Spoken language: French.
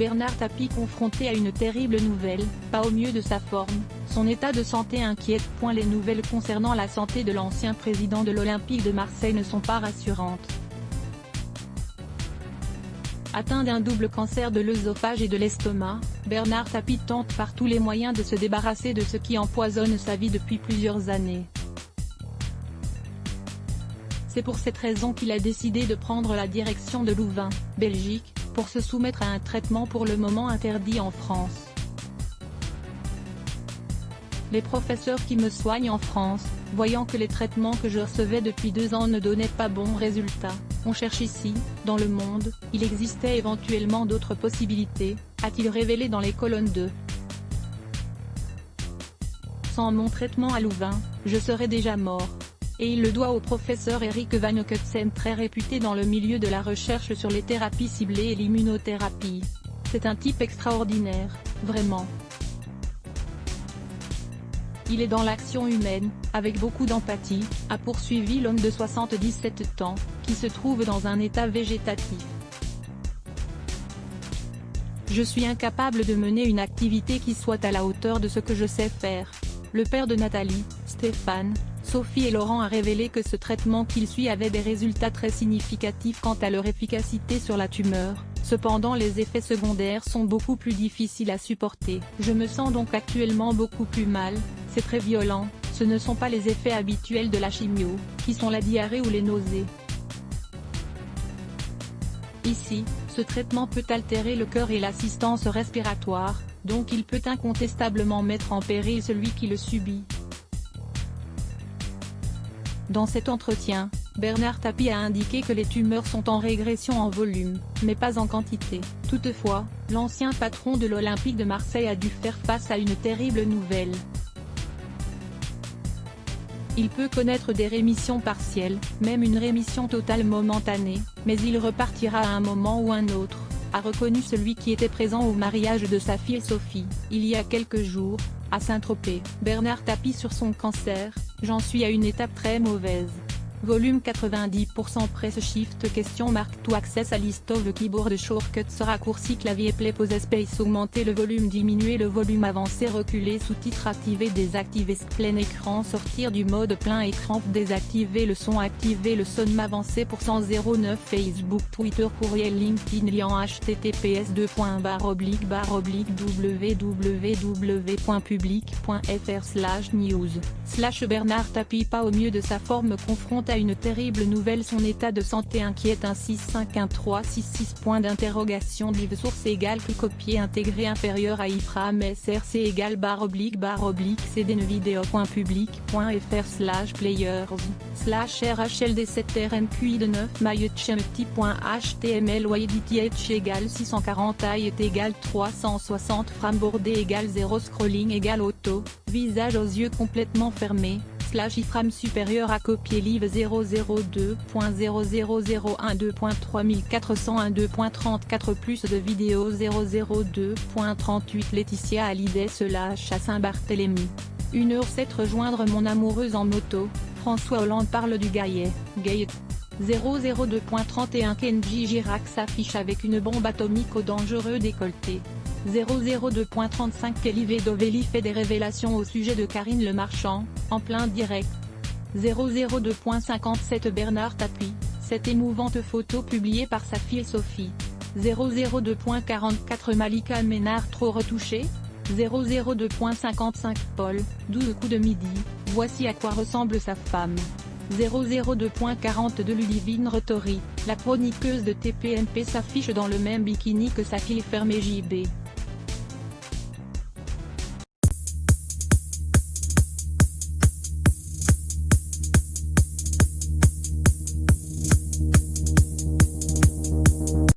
Bernard Tapie confronté à une terrible nouvelle, pas au mieux de sa forme, son état de santé inquiète. Les nouvelles concernant la santé de l'ancien président de l'Olympique de Marseille ne sont pas rassurantes. Atteint d'un double cancer de l'œsophage et de l'estomac, Bernard Tapie tente par tous les moyens de se débarrasser de ce qui empoisonne sa vie depuis plusieurs années. C'est pour cette raison qu'il a décidé de prendre la direction de Louvain, Belgique, pour se soumettre à un traitement pour le moment interdit en France. Les professeurs qui me soignent en France, voyant que les traitements que je recevais depuis 2 ans ne donnaient pas bons résultats, on cherche ici, dans le monde, il existait éventuellement d'autres possibilités, a-t-il révélé dans les colonnes de. Sans mon traitement à Louvain, je serais déjà mort. Et il le doit au professeur Eric Van Kutsen, très réputé dans le milieu de la recherche sur les thérapies ciblées et l'immunothérapie. C'est un type extraordinaire, vraiment. Il est dans l'action humaine, avec beaucoup d'empathie, a poursuivi l'homme de 77 ans, qui se trouve dans un état végétatif. Je suis incapable de mener une activité qui soit à la hauteur de ce que je sais faire. Le père de Nathalie, Stéphane, Sophie et Laurent a révélé que ce traitement qu'il suit avait des résultats très significatifs quant à leur efficacité sur la tumeur. Cependant les effets secondaires sont beaucoup plus difficiles à supporter. Je me sens donc actuellement beaucoup plus mal, c'est très violent, ce ne sont pas les effets habituels de la chimio, qui sont la diarrhée ou les nausées. Ici, ce traitement peut altérer le cœur et l'assistance respiratoire, donc il peut incontestablement mettre en péril celui qui le subit. Dans cet entretien, Bernard Tapie a indiqué que les tumeurs sont en régression en volume, mais pas en quantité. Toutefois, l'ancien patron de l'Olympique de Marseille a dû faire face à une terrible nouvelle. Il peut connaître des rémissions partielles, même une rémission totale momentanée, mais il repartira à un moment ou un autre, a reconnu celui qui était présent au mariage de sa fille Sophie, il y a quelques jours, à Saint-Tropez. Bernard Tapie sur son cancer, j'en suis à une étape très mauvaise. Volume 90% Press Shift question marque to access à list of keyboard shortcuts raccourci clavier play pause space augmenter le volume diminuer le volume avancer reculer sous-titres activer désactiver plein écran sortir du mode plein écran désactiver le son avancer %09 Facebook Twitter courriel LinkedIn lien https://www.public.fr/news/ Bernard Tapie pas au mieux de sa forme confronte à une terrible nouvelle, son état de santé inquiète. Un 6513666 point d'interrogation div source égale que copier intégré inférieur à iframe src égale //cdnevideo.public.fr/players/rhld7rnqi de 9 myutchemty.html width égale 640 height égale 360 frameboardé égale 0 scrolling égale auto, visage aux yeux complètement fermés, iframe supérieur à copier live 002.00012.3401 plus de vidéos 002.38 Laetitia Hallyday à Saint-Barthélemy. 1h07 rejoindre mon amoureuse en moto, François Hollande parle du gaillet, 002.31 Kenji Girac s'affiche avec une bombe atomique au dangereux décolleté. 002.35 Kelly Vedovelli fait des révélations au sujet de Karine Le Marchand, en plein direct. 002.57 Bernard Tapie, cette émouvante photo publiée par sa fille Sophie. 002.44 Malika Ménard trop retouchée. 002.55 Paul, 12 coups de midi, voici à quoi ressemble sa femme. 002.42 Ludivine Rettori, la chroniqueuse de TPMP s'affiche dans le même bikini que sa fille fermée JB.